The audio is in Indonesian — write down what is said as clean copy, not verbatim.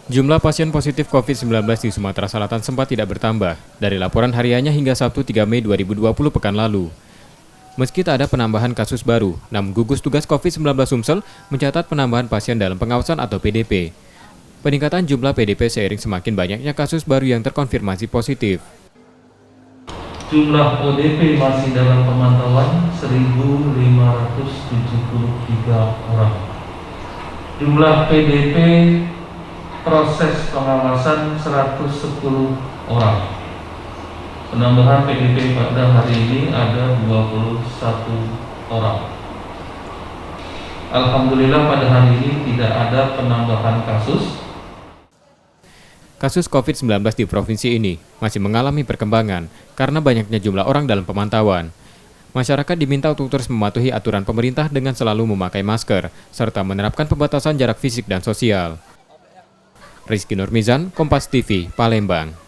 Jumlah pasien positif COVID-19 di Sumatera Selatan sempat tidak bertambah dari laporan hariannya hingga Sabtu 3 Mei 2020 pekan lalu. Meski tak ada penambahan kasus baru, namun gugus tugas COVID-19 Sumsel mencatat penambahan pasien dalam pengawasan atau PDP. Peningkatan jumlah PDP seiring semakin banyaknya kasus baru yang terkonfirmasi positif. Jumlah ODP masih dalam pemantauan 1.573 orang. Jumlah PDP proses pengawasan 110 orang. Penambahan PDP pada hari ini ada 21 orang. Alhamdulillah pada hari ini tidak ada penambahan kasus. Kasus COVID-19 di provinsi ini masih mengalami perkembangan karena banyaknya jumlah orang dalam pemantauan. Masyarakat diminta untuk terus mematuhi aturan pemerintah dengan selalu memakai masker, serta menerapkan pembatasan jarak fisik dan sosial. Rizky Nurmizan, Kompas TV, Palembang.